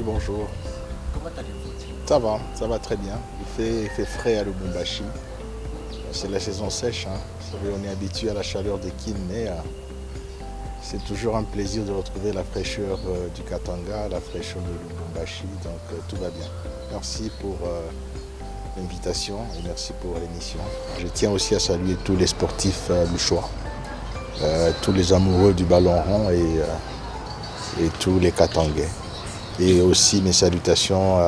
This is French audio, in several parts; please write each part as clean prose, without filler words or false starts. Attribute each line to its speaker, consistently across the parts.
Speaker 1: Oui, bonjour.
Speaker 2: Comment allez-vous?
Speaker 1: Ça va très bien. Il fait frais à Lubumbashi. C'est la saison sèche, hein. Vous savez, on est habitué à la chaleur de Kin, mais c'est toujours un plaisir de retrouver la fraîcheur du Katanga, la fraîcheur de Lubumbashi, donc tout va bien. Merci pour l'invitation et merci pour l'émission. Je tiens aussi à saluer tous les sportifs louchois, tous les amoureux du ballon rond et tous les Katangais. Et aussi mes salutations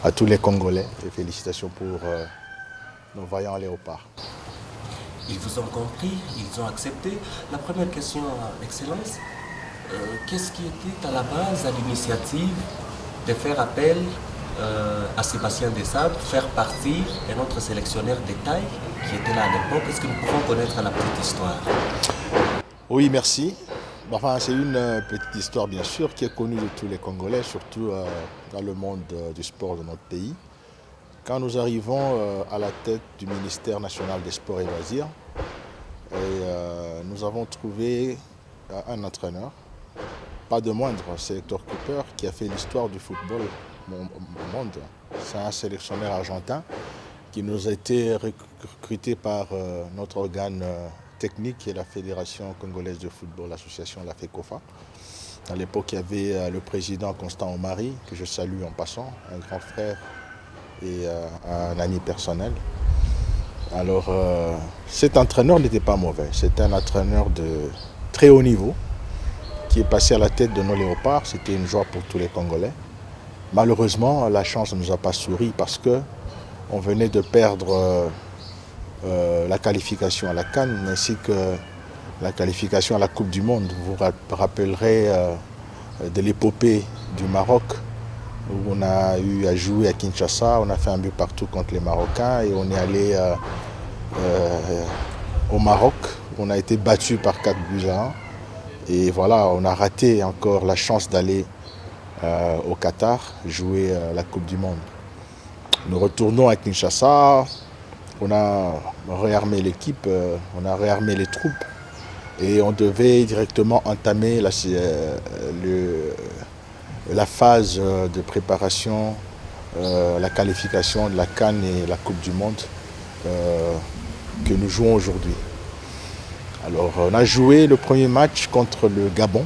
Speaker 1: à tous les Congolais et félicitations pour nos vaillants léopards.
Speaker 2: Ils vous ont compris, ils ont accepté. La première question, Excellence, qu'est-ce qui était à la base, à l'initiative de faire appel à Sébastien Desabre, faire partir un autre sélectionneur de taille qui était là à l'époque? Est-ce que nous pouvons connaître la petite histoire?
Speaker 1: Oui, merci. Enfin, c'est une petite histoire bien sûr qui est connue de tous les Congolais, surtout dans le monde du sport de notre pays. Quand nous arrivons à la tête du ministère national des Sports et Loisirs, nous avons trouvé un entraîneur, pas de moindre, c'est Hector Cooper qui a fait l'histoire du football au monde. C'est un sélectionneur argentin qui nous a été recruté par notre organe technique qui est la Fédération congolaise de football, l'association, la FECOFA. À l'époque, il y avait le président Constant Omari, que je salue en passant, un grand frère et un ami personnel. Alors, cet entraîneur n'était pas mauvais. C'était un entraîneur de très haut niveau qui est passé à la tête de nos léopards. C'était une joie pour tous les Congolais. Malheureusement, la chance ne nous a pas souri parce qu'on venait de perdre la qualification à la CAN ainsi que la qualification à la Coupe du Monde. Vous vous rappellerez de l'épopée du Maroc où on a eu à jouer à Kinshasa, on a fait un but partout contre les Marocains et on est allé au Maroc, on a été battu par 4 buts à 1 et voilà, on a raté encore la chance d'aller au Qatar jouer la Coupe du Monde. Nous retournons à Kinshasa, on a réarmé l'équipe, on a réarmé les troupes et on devait directement entamer la phase de préparation, la qualification de la CAN et la Coupe du Monde que nous jouons aujourd'hui. Alors on a joué le premier match contre le Gabon,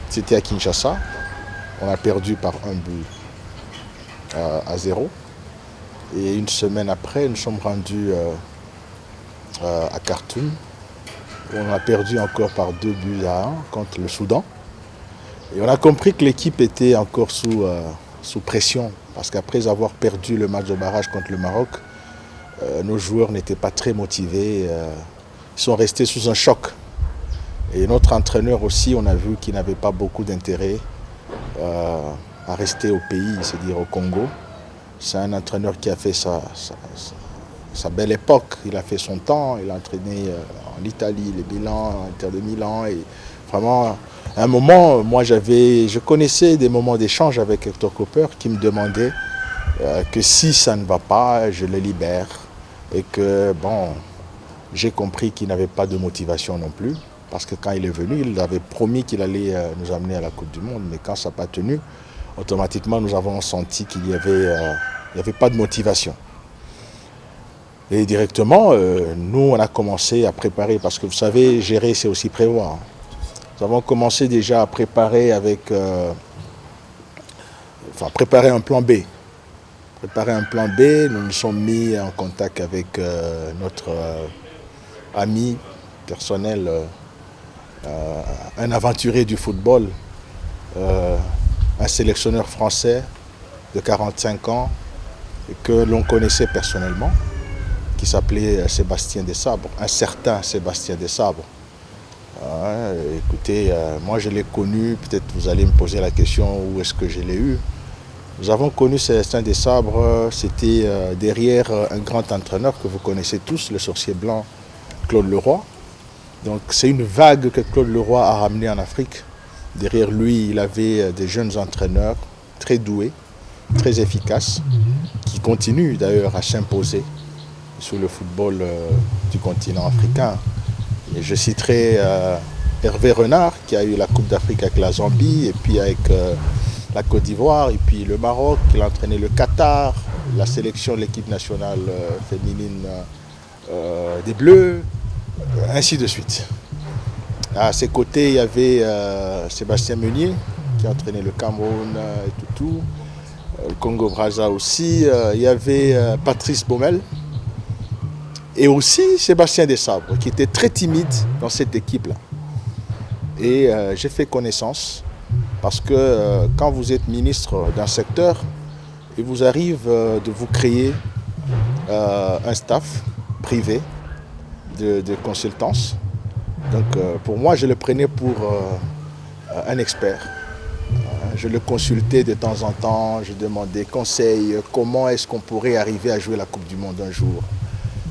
Speaker 1: c'était à Kinshasa, on a perdu par 1 but à 0. Et une semaine après, nous sommes rendus à Khartoum, où on a perdu encore par 2 buts à 1 contre le Soudan. Et on a compris que l'équipe était encore sous pression, parce qu'après avoir perdu le match de barrage contre le Maroc, nos joueurs n'étaient pas très motivés, ils sont restés sous un choc. Et notre entraîneur aussi, on a vu qu'il n'avait pas beaucoup d'intérêt à rester au pays, c'est-à-dire au Congo. C'est un entraîneur qui a fait sa belle époque, il a fait son temps, il a entraîné en Italie, les Milan, Inter de Milan. Et vraiment, à un moment, moi je connaissais des moments d'échange avec Hector Cooper qui me demandait que si ça ne va pas, je le libère. Et que bon, j'ai compris qu'il n'avait pas de motivation non plus. Parce que quand il est venu, il avait promis qu'il allait nous amener à la Coupe du Monde. Mais quand ça n'a pas tenu, automatiquement nous avons senti qu'il n'y avait pas de motivation. Et directement, nous on a commencé à préparer, parce que vous savez, gérer c'est aussi prévoir. Nous avons commencé déjà à préparer préparer un plan B. Préparer un plan B, nous nous sommes mis en contact avec notre ami personnel, un aventurier du football, un sélectionneur français de 45 ans que l'on connaissait personnellement, qui s'appelait Sébastien Desabre, un certain Sébastien Desabre. Écoutez, moi je l'ai connu, peut-être vous allez me poser la question où est-ce que je l'ai eu. Nous avons connu Sébastien Desabre, c'était derrière un grand entraîneur que vous connaissez tous, le sorcier blanc Claude Leroy. Donc c'est une vague que Claude Leroy a ramenée en Afrique. Derrière lui, il avait des jeunes entraîneurs très doués, très efficaces, qui continuent d'ailleurs à s'imposer sur le football du continent africain. Et je citerai Hervé Renard, qui a eu la Coupe d'Afrique avec la Zambie, et puis avec la Côte d'Ivoire, et puis le Maroc, il a entraîné le Qatar, la sélection de l'équipe nationale féminine des Bleus, ainsi de suite. À ses côtés, il y avait Sébastien Meunier, qui a entraîné le Cameroun et tout, le Congo-Brazza aussi. Il y avait Patrice Baumel et aussi Sébastien Desabre, qui était très timide dans cette équipe-là. Et j'ai fait connaissance parce que quand vous êtes ministre d'un secteur, il vous arrive de vous créer un staff privé de consultance. Donc pour moi, je le prenais pour un expert. Je le consultais de temps en temps, je demandais conseil, comment est-ce qu'on pourrait arriver à jouer la Coupe du Monde un jour.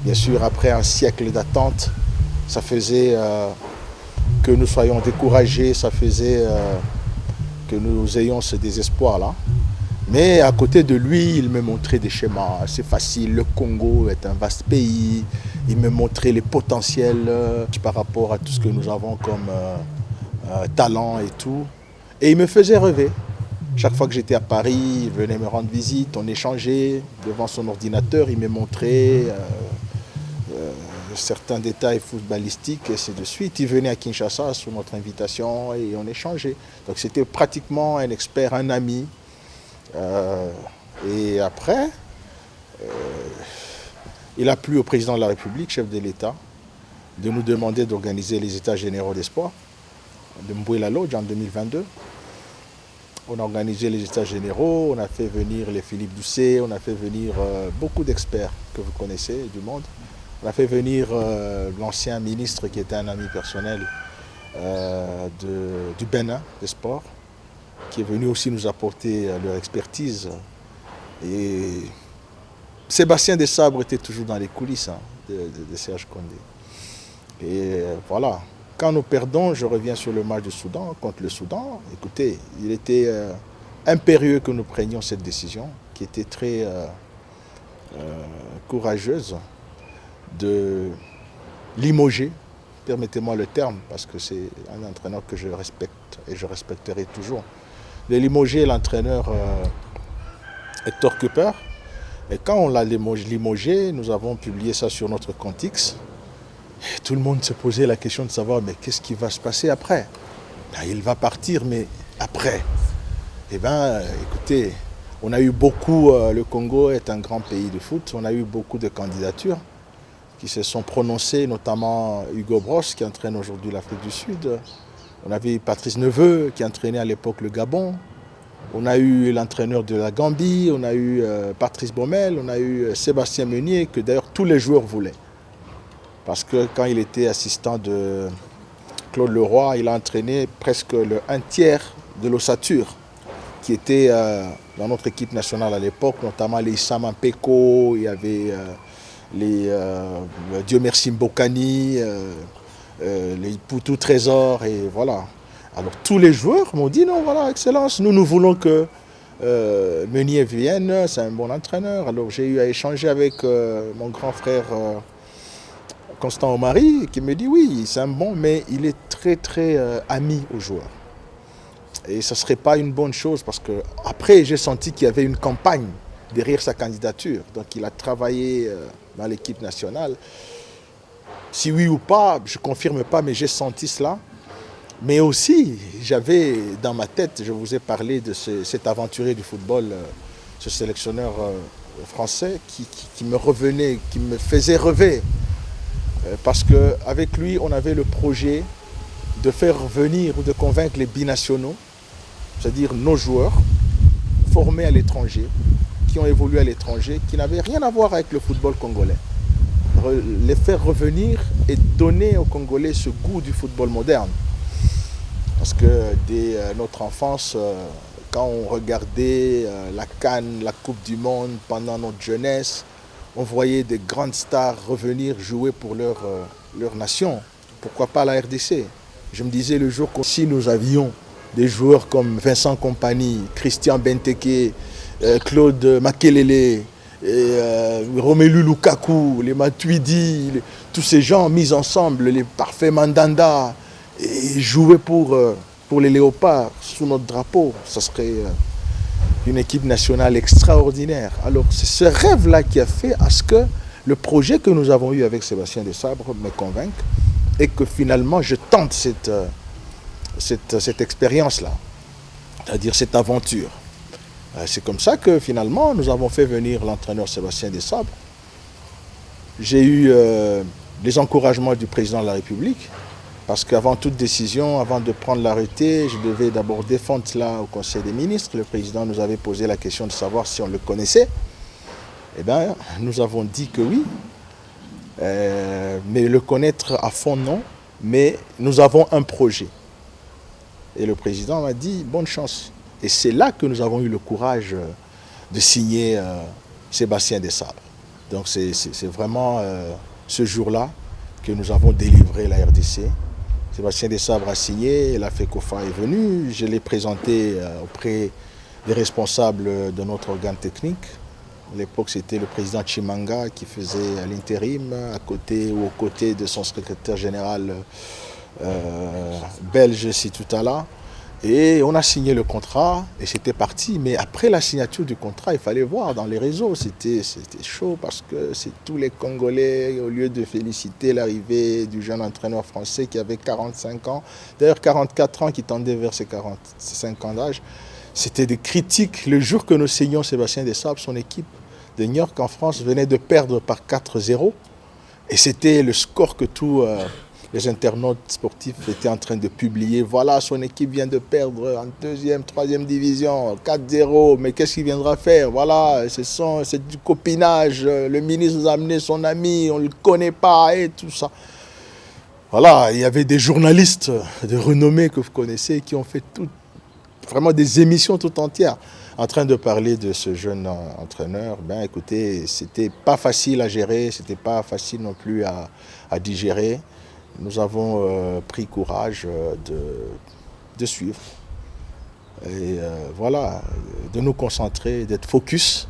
Speaker 1: Bien sûr, après un siècle d'attente, ça faisait que nous soyons découragés, ça faisait que nous ayons ce désespoir-là. Mais à côté de lui, il me montrait des schémas assez faciles. Le Congo est un vaste pays. Il me montrait les potentiels par rapport à tout ce que nous avons comme talent et tout. Et il me faisait rêver. Chaque fois que j'étais à Paris, il venait me rendre visite, on échangeait devant son ordinateur, il me montrait certains détails footballistiques et ainsi de suite. Il venait à Kinshasa sous notre invitation et on échangeait. Donc c'était pratiquement un expert, un ami. Et après, il a plu au président de la République, chef de l'État, de nous demander d'organiser les États généraux des sports de Mbouila Lodge en 2022. On a organisé les États généraux, on a fait venir les Philippe Doucet, on a fait venir beaucoup d'experts que vous connaissez du monde. On a fait venir l'ancien ministre qui était un ami personnel du Bénin des sports, qui est venu aussi nous apporter leur expertise. Et Sébastien Desabre était toujours dans les coulisses de Serge Condé. Et voilà. Quand nous perdons, je reviens sur le match du Soudan, contre le Soudan. Écoutez, il était impérieux que nous prenions cette décision, qui était très courageuse, de limoger, permettez-moi le terme, parce que c'est un entraîneur que je respecte et je respecterai toujours, de limoger l'entraîneur Hector Cooper. Et quand on l'a limogé, nous avons publié ça sur notre compte X. Et tout le monde se posait la question de savoir, mais qu'est-ce qui va se passer après? Ben, il va partir, mais après? Eh bien, écoutez, on a eu beaucoup, le Congo est un grand pays de foot, on a eu beaucoup de candidatures qui se sont prononcées, notamment Hugo Bross, qui entraîne aujourd'hui l'Afrique du Sud. On avait Patrice Neveu, qui entraînait à l'époque le Gabon. On a eu l'entraîneur de la Gambie, on a eu Patrice Baumel, on a eu Sébastien Meunier, que d'ailleurs tous les joueurs voulaient. Parce que quand il était assistant de Claude Leroy, il a entraîné presque un tiers de l'ossature qui était dans notre équipe nationale à l'époque, notamment les Issama Mpeko, il y avait les Dieu merci Mbokani, les Poutou Trésor, et voilà. Alors tous les joueurs m'ont dit non, voilà, Excellence, nous voulons que Meunier vienne, c'est un bon entraîneur. Alors j'ai eu à échanger avec mon grand frère Constant Omari, qui me dit oui, c'est un bon, mais il est très très ami aux joueurs. Et ça ne serait pas une bonne chose parce que après j'ai senti qu'il y avait une campagne derrière sa candidature. Donc il a travaillé dans l'équipe nationale. Si oui ou pas, je ne confirme pas, mais j'ai senti cela. Mais aussi, j'avais dans ma tête, je vous ai parlé de cet aventurier du football, ce sélectionneur français qui me revenait, qui me faisait rêver. Parce qu'avec lui, on avait le projet de faire venir ou de convaincre les binationaux, c'est-à-dire nos joueurs formés à l'étranger, qui ont évolué à l'étranger, qui n'avaient rien à voir avec le football congolais. Les faire revenir et donner aux Congolais ce goût du football moderne. Parce que dès notre enfance, quand on regardait la CAN, la Coupe du Monde pendant notre jeunesse, on voyait des grandes stars revenir jouer pour leur nation. Pourquoi pas la RDC? Je me disais le jour que si nous avions des joueurs comme Vincent Kompany, Christian Benteke, Claude Makelele, Romelu Lukaku, les Matuidi, tous ces gens mis ensemble, les parfaits Mandanda, et jouer pour les Léopards sous notre drapeau, ça serait une équipe nationale extraordinaire. Alors c'est ce rêve-là qui a fait à ce que le projet que nous avons eu avec Sébastien Desabre me convainque et que finalement je tente cette expérience-là, c'est-à-dire cette aventure. C'est comme ça que finalement nous avons fait venir l'entraîneur Sébastien Desabre. J'ai eu les encouragements du président de la République, parce qu'avant toute décision, avant de prendre l'arrêté, je devais d'abord défendre cela au Conseil des ministres. Le président nous avait posé la question de savoir si on le connaissait. Eh bien, nous avons dit que oui, mais le connaître à fond, non. Mais nous avons un projet. Et le président m'a dit, bonne chance. Et c'est là que nous avons eu le courage de signer Sébastien Desabre. Donc c'est vraiment ce jour-là que nous avons délivré la RDC. Sébastien Desabre a signé, la FECOFA est venue, je l'ai présenté auprès des responsables de notre organe technique. À l'époque, c'était le président Chimanga qui faisait à l'intérim, à côté ou aux côtés de son secrétaire général belge Situtala. Et on a signé le contrat et c'était parti. Mais après la signature du contrat, il fallait voir dans les réseaux. C'était chaud parce que c'est tous les Congolais, au lieu de féliciter l'arrivée du jeune entraîneur français qui avait 45 ans, d'ailleurs 44 ans, qui tendait vers ses 45 ans d'âge, c'était des critiques. Le jour que nous signions Sébastien Desabre, son équipe de New York en France venait de perdre par 4-0. Et c'était le score que tous les internautes sportifs étaient en train de publier. Voilà, son équipe vient de perdre en 2e, 3e division, 4-0. Mais qu'est-ce qu'il viendra faire? Voilà, c'est du copinage. Le ministre nous a amené son ami, on ne le connaît pas et tout ça. Voilà, il y avait des journalistes de renommée que vous connaissez qui ont fait vraiment des émissions tout entières en train de parler de ce jeune entraîneur. Ben écoutez, c'était pas facile à gérer, c'était pas facile non plus à digérer. Nous avons pris courage de suivre et voilà, de nous concentrer, d'être focus.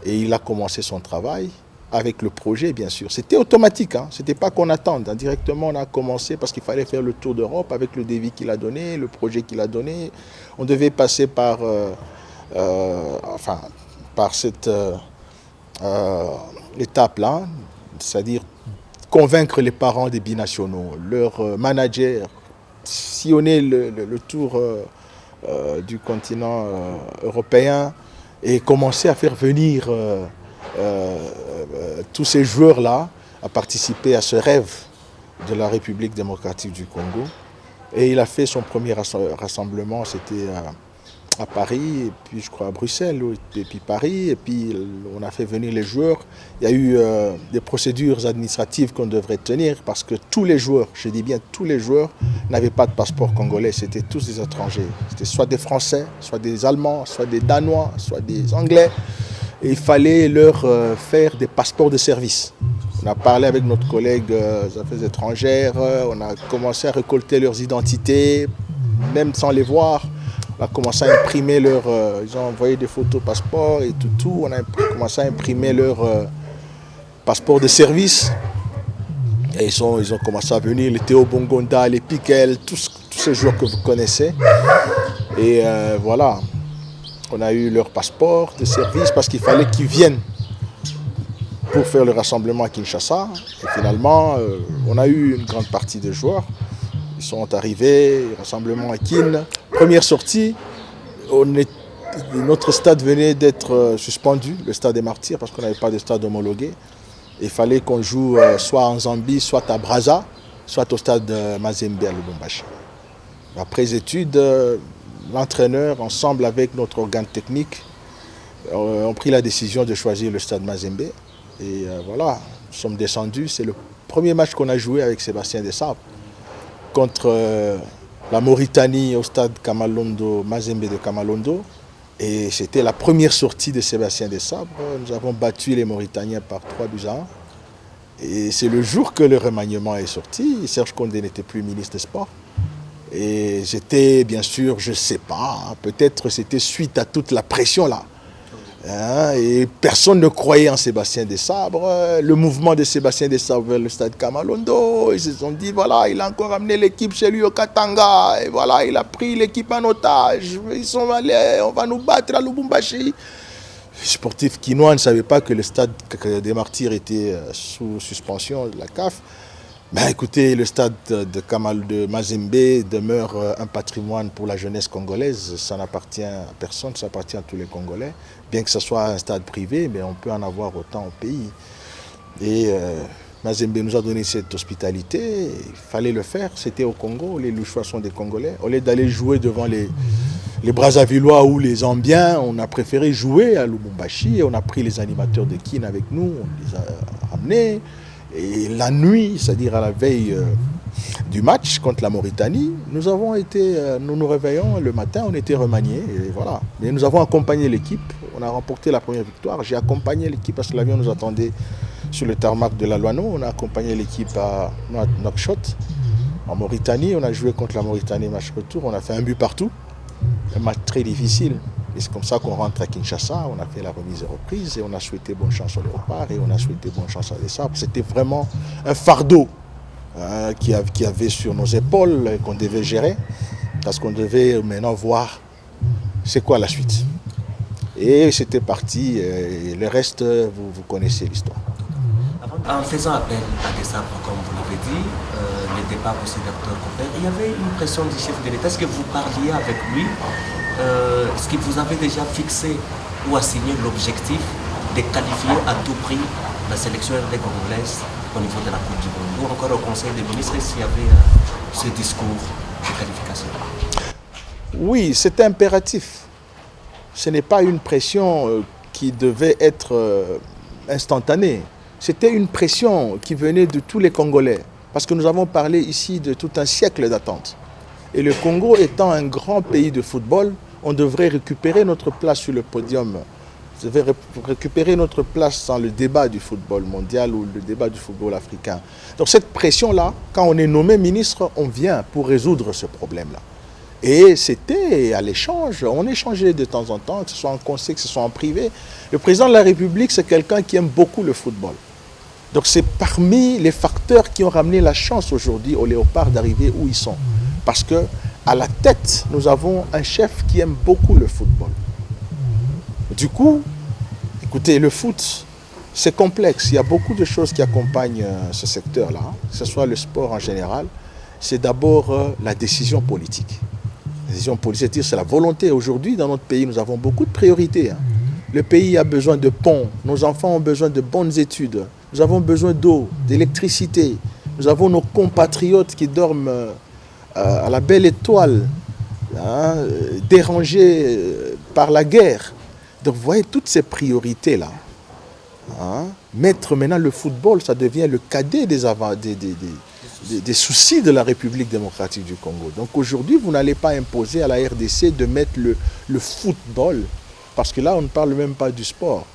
Speaker 1: Et il a commencé son travail avec le projet, bien sûr. C'était automatique, hein. C'était pas qu'on attende. Directement, on a commencé parce qu'il fallait faire le tour d'Europe avec le devis qu'il a donné, le projet qu'il a donné. On devait passer par cette étape-là, c'est-à-dire convaincre les parents des binationaux, leurs managers, sillonner le tour du continent européen et commencer à faire venir tous ces joueurs-là à participer à ce rêve de la République démocratique du Congo. Et il a fait son premier rassemblement, c'était à Paris, et puis je crois à Bruxelles, et puis Paris, et puis on a fait venir les joueurs. Il y a eu des procédures administratives qu'on devrait tenir parce que tous les joueurs, je dis bien tous les joueurs, n'avaient pas de passeport congolais, c'était tous des étrangers. C'était soit des Français, soit des Allemands, soit des Danois, soit des Anglais. Et il fallait leur faire des passeports de service. On a parlé avec notre collègue des affaires étrangères, on a commencé à récolter leurs identités, même sans les voir. On a commencé à imprimer ils ont envoyé des photos passeport et tout. On a commencé à imprimer leur passeport de service. Et ils ont commencé à venir, les Théo Bongonda, les Piquel, tous ces joueurs que vous connaissez. Et voilà, on a eu leur passeport de service parce qu'il fallait qu'ils viennent pour faire le rassemblement à Kinshasa. Et finalement, on a eu une grande partie de joueurs. Ils sont arrivés, rassemblement à Kin. Première sortie, notre stade venait d'être suspendu, le stade des Martyrs, parce qu'on n'avait pas de stade homologué. Il fallait qu'on joue soit en Zambie, soit à Brazza, soit au stade Mazembe à Lubumbashi. Après études, l'entraîneur, ensemble avec notre organe technique, ont pris la décision de choisir le stade Mazembe. Et voilà, nous sommes descendus. C'est le premier match qu'on a joué avec Sébastien Desabre contre la Mauritanie au stade Kamalondo, Mazembe de Kamalondo. Et c'était la première sortie de Sébastien Desabre. Nous avons battu les Mauritaniens par 3-1. Et c'est le jour que le remaniement est sorti. Serge Condé n'était plus ministre des Sports. Et j'étais, bien sûr, je ne sais pas, peut-être c'était suite à toute la pression là. Hein, et personne ne croyait en Sébastien Desabre. Le mouvement de Sébastien Desabre vers le stade Kamalondo, ils se sont dit, voilà, il a encore amené l'équipe chez lui au Katanga. Et voilà, il a pris l'équipe en otage. Ils sont allés, on va nous battre à Lubumbashi. Les sportifs quinois ne savaient pas que le stade des Martyrs était sous suspension de la CAF. Ben écoutez, le stade de Mazembe demeure un patrimoine pour la jeunesse congolaise. Ça n'appartient à personne, ça appartient à tous les Congolais. Bien que ce soit un stade privé, mais on peut en avoir autant au pays. Et Mazembe nous a donné cette hospitalité. Il fallait le faire, c'était au Congo. Les Louchois sont des Congolais. Au lieu d'aller jouer devant les Brazzavillois ou les Zambiens, on a préféré jouer à Lubumbashi. Et on a pris les animateurs de Kin avec nous, on les a ramenés. Et la nuit, c'est-à-dire à la veille du match contre la Mauritanie, nous nous réveillons le matin, on était remaniés, et voilà. Mais nous avons accompagné l'équipe, on a remporté la première victoire. J'ai accompagné l'équipe parce que l'avion nous attendait sur le tarmac de la Loano. On a accompagné l'équipe à Nouakchott, en Mauritanie. On a joué contre la Mauritanie, match retour, on a fait un but partout. Un match très difficile. Et c'est comme ça qu'on rentre à Kinshasa, on a fait la remise et reprise et on a souhaité bonne chance au Léopard et on a souhaité bonne chance à Desabre. C'était vraiment un fardeau qui avait sur nos épaules et qu'on devait gérer parce qu'on devait maintenant voir c'est quoi la suite. Et c'était parti, et le reste, vous connaissez l'histoire.
Speaker 2: En faisant appel à Desabre, comme vous l'avez dit, le départ aussi d'Dr Compère, il y avait une pression du chef de l'État. Est-ce que vous parliez avec lui? Est-ce que vous avez déjà fixé ou assigné l'objectif de qualifier à tout prix la sélection RD congolaise au niveau de la Coupe du Monde? Ou encore au Conseil des ministres, s'il y avait ce discours de qualification?
Speaker 1: Oui, c'est impératif. Ce n'est pas une pression qui devait être instantanée. C'était une pression qui venait de tous les Congolais. Parce que nous avons parlé ici de tout un siècle d'attente. Et le Congo étant un grand pays de football, on devrait récupérer notre place sur le podium. On devrait récupérer notre place dans le débat du football mondial ou le débat du football africain. Donc cette pression-là, quand on est nommé ministre, on vient pour résoudre ce problème-là. Et c'était à l'échange, on échangeait de temps en temps, que ce soit en conseil, que ce soit en privé. Le président de la République, c'est quelqu'un qui aime beaucoup le football. Donc c'est parmi les facteurs qui ont ramené la chance aujourd'hui aux Léopards d'arriver où ils sont. Parce qu'à la tête, nous avons un chef qui aime beaucoup le football. Du coup, écoutez, le foot, c'est complexe. Il y a beaucoup de choses qui accompagnent ce secteur-là, que ce soit le sport en général. C'est d'abord la décision politique. La décision politique, c'est la volonté. Aujourd'hui, dans notre pays, nous avons beaucoup de priorités. Le pays a besoin de ponts. Nos enfants ont besoin de bonnes études. Nous avons besoin d'eau, d'électricité. Nous avons nos compatriotes qui dorment à la belle étoile, dérangés par la guerre. Donc vous voyez toutes ces priorités-là. Mettre maintenant le football, ça devient le cadet des soucis de la République démocratique du Congo. Donc aujourd'hui, vous n'allez pas imposer à la RDC de mettre le football, parce que là, on ne parle même pas du sport.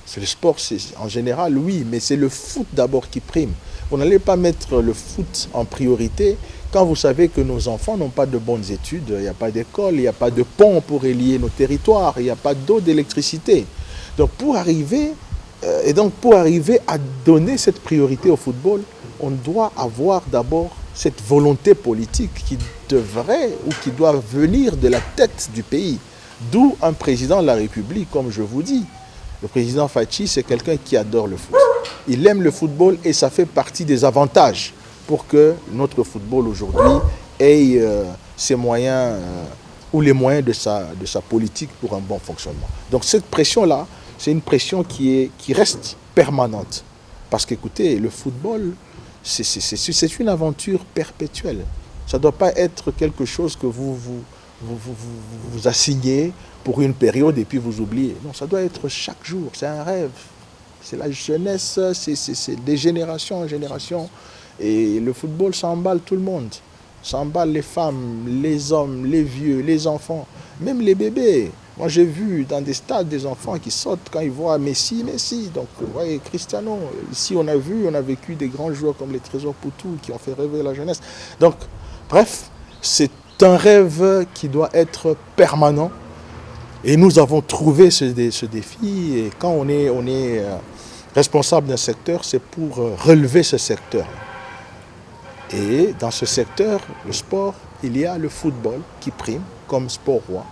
Speaker 1: C'est le sport, en général, oui, mais c'est le foot d'abord qui prime. Vous n'allez pas mettre le foot en priorité quand vous savez que nos enfants n'ont pas de bonnes études, il n'y a pas d'école, il n'y a pas de pont pour relier nos territoires, il n'y a pas d'eau, d'électricité. Donc pour arriver à donner cette priorité au football, on doit avoir d'abord cette volonté politique qui devrait ou qui doit venir de la tête du pays. D'où un président de la République, comme je vous dis. Le président Fachi, c'est quelqu'un qui adore le foot. Il aime le football et ça fait partie des avantages pour que notre football aujourd'hui ait ses moyens ou les moyens de sa politique pour un bon fonctionnement. Donc cette pression-là, c'est une pression qui reste permanente. Parce qu'écoutez, le football, c'est une aventure perpétuelle. Ça ne doit pas être quelque chose que vous assignez pour une période et puis vous oubliez. Non, ça doit être chaque jour, c'est un rêve. C'est la jeunesse, c'est des générations en génération. Et le football, ça emballe tout le monde. Ça emballe les femmes, les hommes, les vieux, les enfants, même les bébés. Moi, j'ai vu dans des stades des enfants qui sautent quand ils voient Messi. Donc, vous voyez, Cristiano. Ici, on a vécu des grands joueurs comme les Trésors Poutou qui ont fait rêver la jeunesse. Donc, bref, c'est un rêve qui doit être permanent. Et nous avons trouvé ce défi, et quand on est responsable d'un secteur, c'est pour relever ce secteur. Et dans ce secteur, le sport, il y a le football qui prime comme sport roi.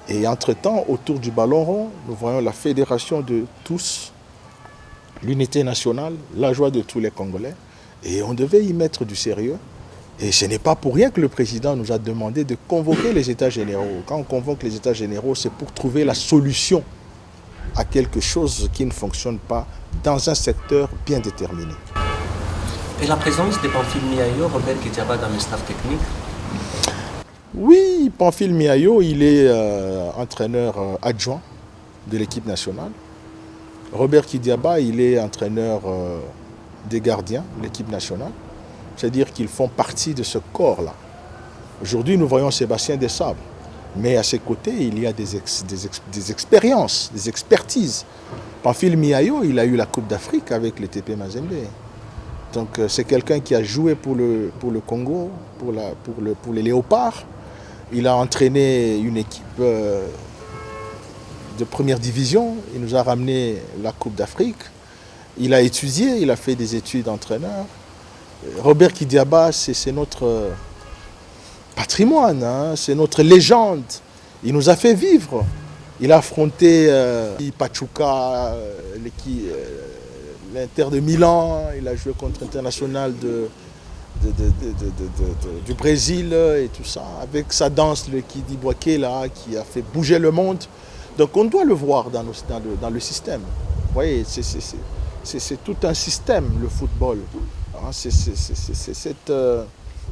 Speaker 1: Et entre-temps, autour du ballon rond, nous voyons la fédération de tous, l'unité nationale, la joie de tous les Congolais. Et on devait y mettre du sérieux. Et ce n'est pas pour rien que le président nous a demandé de convoquer les États généraux. Quand on convoque les États généraux, c'est pour trouver la solution à quelque chose qui ne fonctionne pas dans un secteur bien déterminé.
Speaker 2: Et la présence de Pamphile Miayo, Robert Kidiaba dans le staff technique?
Speaker 1: Oui, Pamphile Miayo, il est entraîneur adjoint de l'équipe nationale. Robert Kidiaba, il est entraîneur des gardiens de l'équipe nationale. C'est-à-dire qu'ils font partie de ce corps-là. Aujourd'hui, nous voyons Sébastien Desabre. Mais à ses côtés, il y a des expériences, des expertises. Pamphile Miayo, il a eu la Coupe d'Afrique avec le TP Mazembe. Donc c'est quelqu'un qui a joué pour le Congo, pour les Léopards. Il a entraîné une équipe de première division. Il nous a ramené la Coupe d'Afrique. Il a étudié, il a fait des études d'entraîneur. Robert Kidiaba, c'est notre patrimoine, hein, c'est notre légende. Il nous a fait vivre. Il a affronté Pachuca, l'Inter de Milan, il a joué contre l'International du Brésil et tout ça, avec sa danse, le Kidi Bouaké, là, qui a fait bouger le monde. Donc on doit le voir dans le système. Vous voyez, c'est tout un système, le football. C'est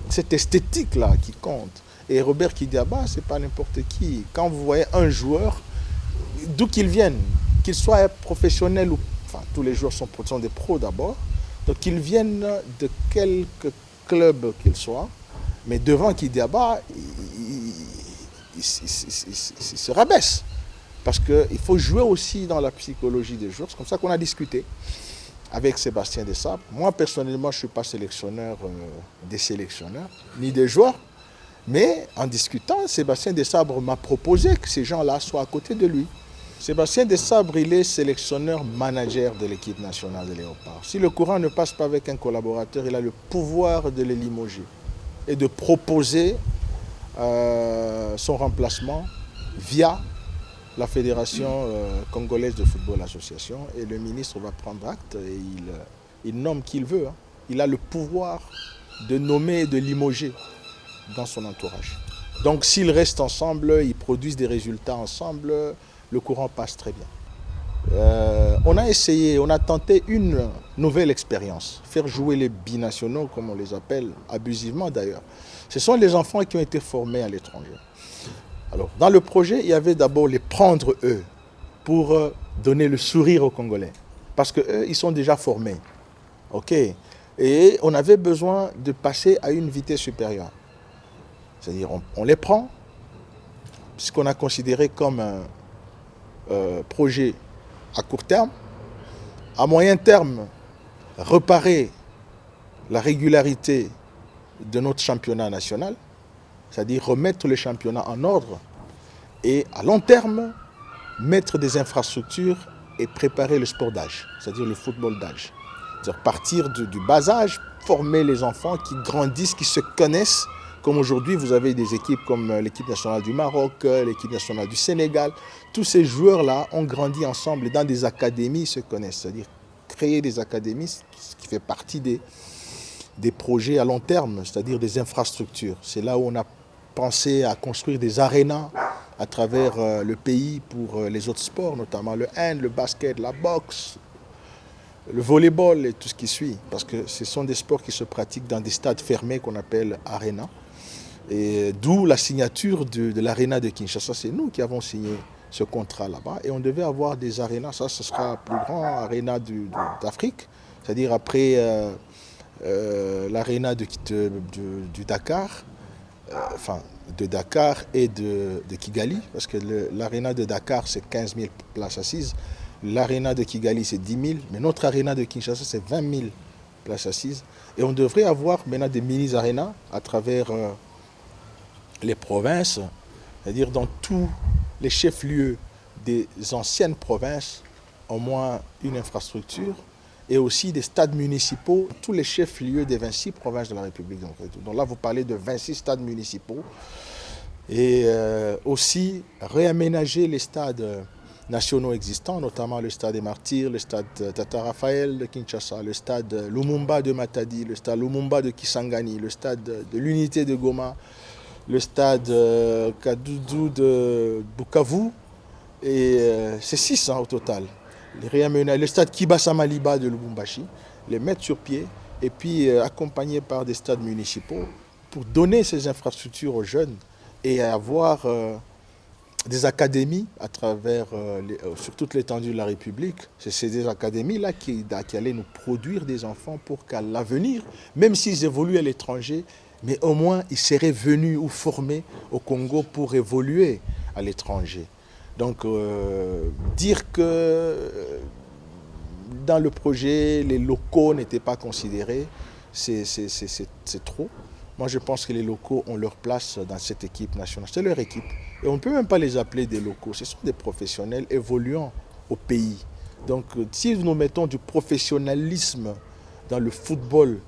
Speaker 1: cette esthétique-là qui compte. Et Robert Kidiaba, c'est pas n'importe qui. Quand vous voyez un joueur, d'où qu'il vienne, qu'il soit professionnel ou... Enfin, tous les joueurs sont des pros d'abord. Donc qu'ils viennent de quelque club qu'ils soient. Mais devant Kidiaba, il se rabaisse. Parce qu'il faut jouer aussi dans la psychologie des joueurs. C'est comme ça qu'on a discuté avec Sébastien Desabre. Moi, personnellement, je ne suis pas sélectionneur des sélectionneurs, ni des joueurs. Mais en discutant, Sébastien Desabre m'a proposé que ces gens-là soient à côté de lui. Sébastien Desabre, il est sélectionneur-manager de l'équipe nationale de Léopards. Si le courant ne passe pas avec un collaborateur, il a le pouvoir de le limoger et de proposer son remplacement via la Fédération congolaise de football association, et le ministre va prendre acte et il nomme qui il veut. Hein. Il a le pouvoir de nommer et de limoger dans son entourage. Donc s'ils restent ensemble, ils produisent des résultats ensemble, le courant passe très bien. On a essayé, on a tenté une nouvelle expérience, faire jouer les binationaux, comme on les appelle, abusivement d'ailleurs. Ce sont les enfants qui ont été formés à l'étranger. Alors, dans le projet, il y avait d'abord les prendre eux pour donner le sourire aux Congolais. Parce qu'eux, ils sont déjà formés. OK? Et on avait besoin de passer à une vitesse supérieure. C'est-à-dire, on les prend, puisqu'on a considéré comme un projet à court terme. À moyen terme, reparer la régularité de notre championnat national, c'est-à-dire remettre le championnat en ordre, et à long terme, mettre des infrastructures et préparer le sport d'âge, c'est-à-dire le football d'âge. C'est-à-dire partir du bas âge, former les enfants qui grandissent, qui se connaissent, comme aujourd'hui vous avez des équipes comme l'équipe nationale du Maroc, l'équipe nationale du Sénégal. Tous ces joueurs-là ont grandi ensemble dans des académies, ils se connaissent, c'est-à-dire créer des académies, ce qui fait partie des projets à long terme, c'est-à-dire des infrastructures. C'est là où on a pensé à construire des arénas à travers le pays pour les autres sports, notamment le hand, le basket, la boxe, le volleyball et tout ce qui suit. Parce que ce sont des sports qui se pratiquent dans des stades fermés qu'on appelle arénas. Et d'où la signature de l'aréna de Kinshasa. C'est nous qui avons signé ce contrat là-bas. Et on devait avoir des arénas. Ça, ce sera le plus grand aréna d'Afrique. C'est-à-dire après l'aréna du Dakar, de Dakar et de Kigali, parce que l'aréna de Dakar, c'est 15 000 places assises. L'aréna de Kigali, c'est 10 000. Mais notre aréna de Kinshasa, c'est 20 000 places assises. Et on devrait avoir maintenant des mini-arénas à travers les provinces, c'est-à-dire dans tous les chefs-lieux des anciennes provinces, au moins une infrastructure, et aussi des stades municipaux, tous les chefs-lieux des 26 provinces de la République. Donc là, vous parlez de 26 stades municipaux. Et aussi réaménager les stades nationaux existants, notamment le stade des Martyrs, le stade Tata Raphaël de Kinshasa, le stade Lumumba de Matadi, le stade Lumumba de Kisangani, le stade de l'Unité de Goma, le stade Kadoudou de Bukavu, et c'est 6 au total. Le stade Kibasa Maliba de Lubumbashi, les mettre sur pied et puis accompagner par des stades municipaux pour donner ces infrastructures aux jeunes et avoir des académies à travers, sur toute l'étendue de la République. C'est des académies-là qui allaient nous produire des enfants pour qu'à l'avenir, même s'ils évoluent à l'étranger, mais au moins ils seraient venus ou formés au Congo pour évoluer à l'étranger. Donc dire que dans le projet, les locaux n'étaient pas considérés, c'est trop. Moi, je pense que les locaux ont leur place dans cette équipe nationale. C'est leur équipe. Et on ne peut même pas les appeler des locaux. Ce sont des professionnels évoluant au pays. Donc, si nous mettons du professionnalisme dans le football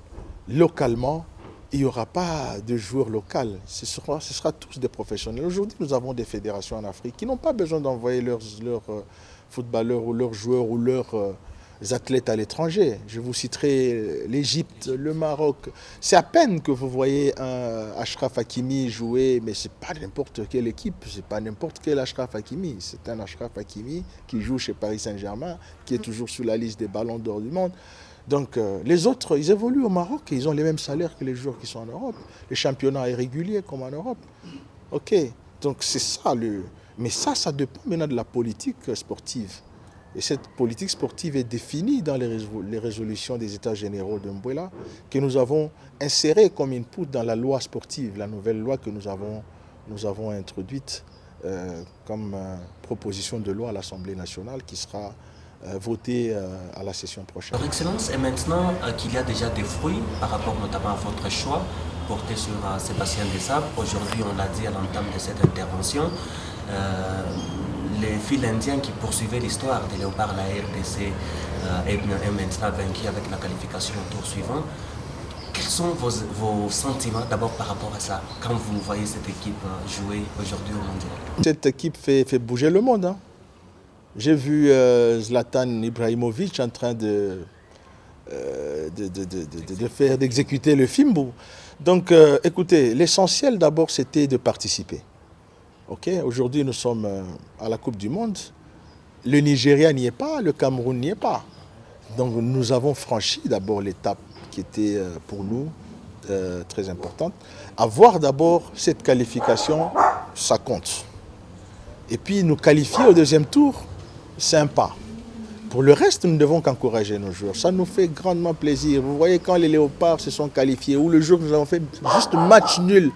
Speaker 1: localement, il n'y aura pas de joueurs locaux. Ce sera tous des professionnels. Aujourd'hui, nous avons des fédérations en Afrique qui n'ont pas besoin d'envoyer leurs footballeurs ou leurs joueurs ou leurs athlètes à l'étranger. Je vous citerai l'Égypte, le Maroc. C'est à peine que vous voyez un Achraf Hakimi jouer, mais ce n'est pas n'importe quelle équipe, ce n'est pas n'importe quel Achraf Hakimi. C'est un Achraf Hakimi qui joue chez Paris Saint-Germain, qui est toujours sur la liste des ballons d'or du monde. Donc les autres, ils évoluent au Maroc et ils ont les mêmes salaires que les joueurs qui sont en Europe. Le championnat est régulier comme en Europe. Ok, donc c'est ça. Mais ça dépend maintenant de la politique sportive. Et cette politique sportive est définie dans les résolutions des États généraux de Mbouela, que nous avons insérées comme input dans la loi sportive, la nouvelle loi que nous avons introduite comme proposition de loi à l'Assemblée nationale qui sera votée à la session prochaine.
Speaker 2: Votre Excellence, et maintenant qu'il y a déjà des fruits par rapport notamment à votre choix porté sur Sébastien Desabre, aujourd'hui on l'a dit à l'entame de cette intervention, les fils indiens qui poursuivaient l'histoire des Léopards, la RDC est maintenant vaincu avec la qualification au tour suivant. Quels sont vos sentiments d'abord par rapport à ça, quand vous voyez cette équipe jouer aujourd'hui au Mondial?
Speaker 1: Cette équipe fait bouger le monde. J'ai vu Zlatan Ibrahimovic en train d'exécuter le Fimbu. Donc écoutez, l'essentiel d'abord c'était de participer. Okay? Aujourd'hui, nous sommes à la Coupe du Monde. Le Nigeria n'y est pas, le Cameroun n'y est pas. Donc nous avons franchi d'abord l'étape qui était pour nous très importante. Avoir d'abord cette qualification, ça compte. Et puis nous qualifier au deuxième tour, c'est un pas. Pour le reste, nous ne devons qu'encourager nos joueurs. Ça nous fait grandement plaisir. Vous voyez quand les Léopards se sont qualifiés, ou le jour que nous avons fait juste match nul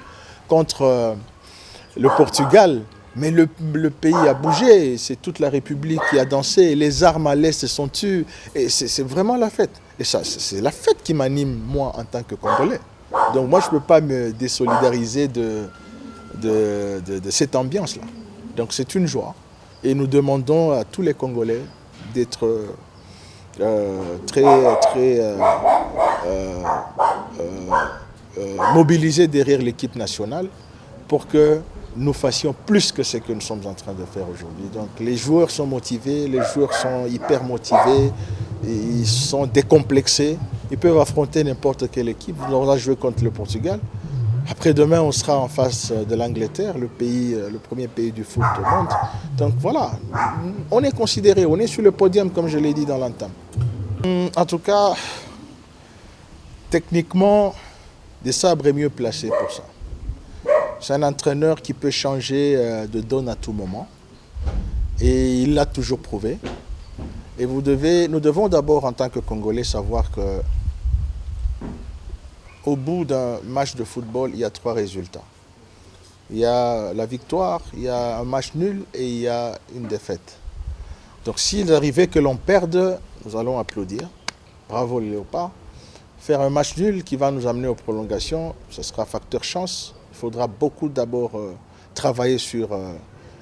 Speaker 1: contre le Portugal, mais le pays a bougé, c'est toute la République qui a dansé, les armes à l'Est se sont tues, et c'est vraiment la fête. Et ça, c'est la fête qui m'anime, moi, en tant que Congolais. Donc moi, je ne peux pas me désolidariser de cette ambiance-là. Donc c'est une joie. Et nous demandons à tous les Congolais d'être mobilisés derrière l'équipe nationale pour que nous fassions plus que ce que nous sommes en train de faire aujourd'hui. Donc les joueurs sont motivés, les joueurs sont hyper motivés, ils sont décomplexés, ils peuvent affronter n'importe quelle équipe. On a joué contre le Portugal. Après-demain, on sera en face de l'Angleterre, le premier pays du foot au monde. Donc voilà, on est considéré, on est sur le podium comme je l'ai dit dans l'entame. En tout cas, techniquement, Desabre est mieux placé pour ça. C'est un entraîneur qui peut changer de donne à tout moment. Et il l'a toujours prouvé. Et nous devons d'abord, en tant que Congolais, savoir que au bout d'un match de football, il y a 3 résultats. Il y a la victoire, il y a un match nul et il y a une défaite. Donc s'il arrivait que l'on perde, nous allons applaudir. Bravo les Léopards. Faire un match nul qui va nous amener aux prolongations, ce sera facteur chance. Il faudra beaucoup d'abord travailler sur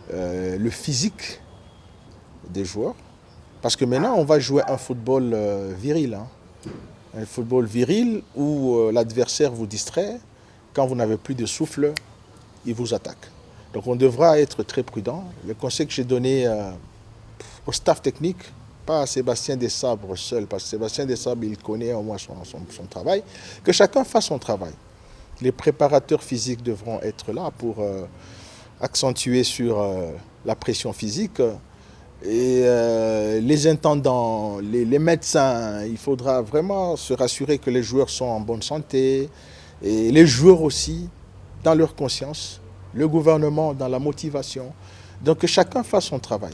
Speaker 1: le physique des joueurs. Parce que maintenant, on va jouer un football viril. Hein. Un football viril où l'adversaire vous distrait. Quand vous n'avez plus de souffle, il vous attaque. Donc on devra être très prudent. Le conseil que j'ai donné au staff technique, pas à Sébastien Desabre seul, parce que Sébastien Desabre, il connaît au moins son travail, que chacun fasse son travail. Les préparateurs physiques devront être là pour accentuer sur la pression physique. Et les intendants, les médecins, il faudra vraiment se rassurer que les joueurs sont en bonne santé. Et les joueurs aussi, dans leur conscience. Le gouvernement dans la motivation. Donc que chacun fasse son travail.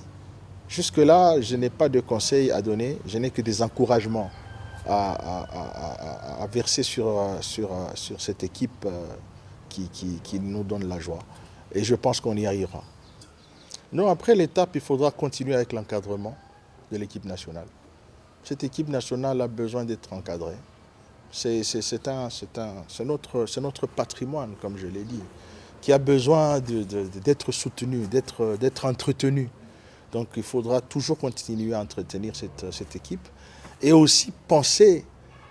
Speaker 1: Jusque-là, je n'ai pas de conseils à donner. Je n'ai que des encouragements à verser sur cette équipe qui nous donne la joie. Et je pense qu'on y arrivera. Non, après l'étape, il faudra continuer avec l'encadrement de l'équipe nationale. Cette équipe nationale a besoin d'être encadrée. C'est notre patrimoine, comme je l'ai dit, qui a besoin d'être soutenu, d'être entretenu. Donc il faudra toujours continuer à entretenir cette équipe et aussi penser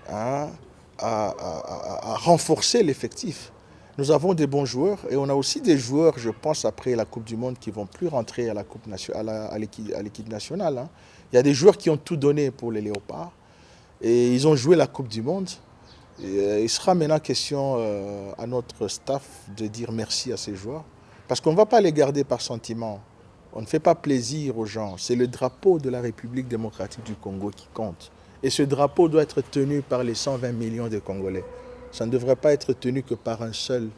Speaker 1: à renforcer l'effectif. Nous avons des bons joueurs et on a aussi des joueurs, je pense, après la Coupe du Monde, qui ne vont plus rentrer à l'équipe nationale. Hein. Il y a des joueurs qui ont tout donné pour les Léopards et ils ont joué la Coupe du Monde. Et il sera maintenant question à notre staff de dire merci à ces joueurs parce qu'on ne va pas les garder par sentiment. On ne fait pas plaisir aux gens. C'est le drapeau de la République démocratique du Congo qui compte. Et ce drapeau doit être tenu par les 120 millions de Congolais. Ça ne devrait pas être tenu que par un seul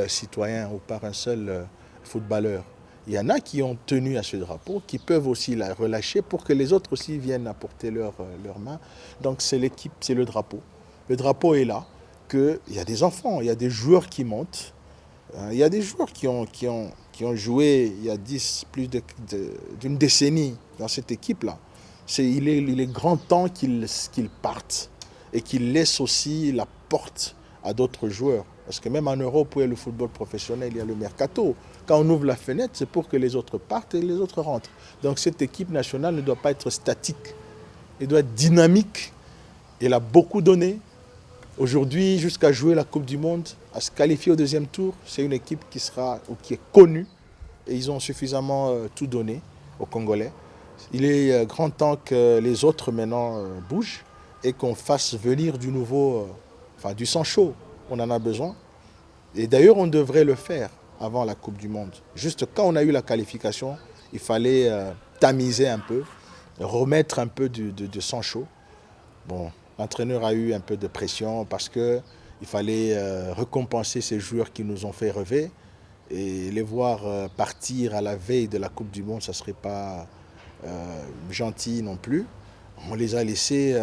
Speaker 1: citoyen ou par un seul footballeur. Il y en a qui ont tenu à ce drapeau, qui peuvent aussi la relâcher pour que les autres aussi viennent apporter leur main. Donc c'est l'équipe, c'est le drapeau. Le drapeau est là, qu'il y a des enfants, il y a des joueurs qui montent. Il y a des joueurs qui ont joué il y a plus d'une décennie dans cette équipe-là. Il est grand temps qu'ils partent et qu'ils laissent aussi la porte à d'autres joueurs. Parce que même en Europe, où il y a le football professionnel, il y a le mercato. Quand on ouvre la fenêtre, c'est pour que les autres partent et les autres rentrent. Donc cette équipe nationale ne doit pas être statique. Elle doit être dynamique. Elle a beaucoup donné. Aujourd'hui, jusqu'à jouer la Coupe du Monde, à se qualifier au deuxième tour, c'est une équipe qui est connue. Et ils ont suffisamment tout donné aux Congolais. Il est grand temps que les autres maintenant bougent et qu'on fasse venir du nouveau, du sang chaud. On en a besoin. Et d'ailleurs, on devrait le faire avant la Coupe du Monde. Juste quand on a eu la qualification, il fallait tamiser un peu, remettre un peu de sang chaud. Bon, l'entraîneur a eu un peu de pression parce qu'il fallait récompenser ces joueurs qui nous ont fait rêver. Et les voir partir à la veille de la Coupe du Monde, ça ne serait pas gentil non plus. On les a laissés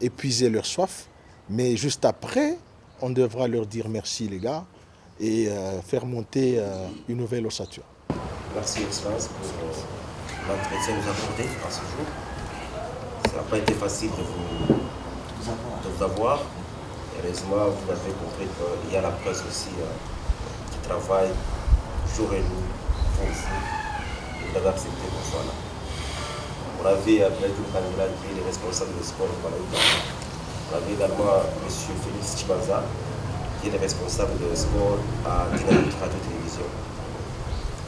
Speaker 1: épuiser leur soif. Mais juste après, on devra leur dire merci les gars et faire monter une nouvelle ossature.
Speaker 3: Merci Excellence pour l'entretien que vous accordez à ce jour. Ça n'a pas été facile de vous avoir. Heureusement, vous avez compris qu'il y a la presse aussi qui travaille jour et nuit pour vous. Vous avez accepté pour ça là. On avait Abdelou Kanila qui est le responsable du sport au Malawi. On avait également M. Félix Chibaza qui est le responsable du sport à Dynamique Radio-Télévision.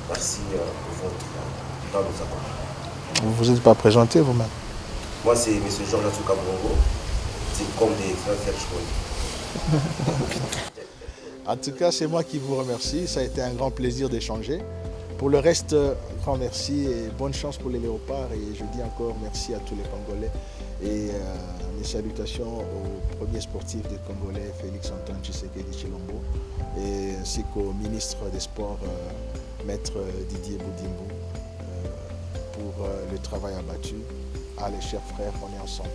Speaker 3: Merci pour votre temps de nous accorder.
Speaker 1: Vous ne vous êtes pas présenté vous-même?
Speaker 3: Moi, c'est M. Georges Atouka Bongo. C'est comme des frères
Speaker 1: En tout cas, c'est moi qui vous remercie. Ça a été un grand plaisir d'échanger. Pour le reste, grand merci et bonne chance pour les Léopards. Et je dis encore merci à tous les Congolais. Et mes salutations au premier sportif des Congolais, Félix Antoine Tshisekedi Tshilombo, et ainsi qu'au ministre des Sports, Maître Didier Boudimbo, pour le travail abattu. Allez, chers frères, on est ensemble.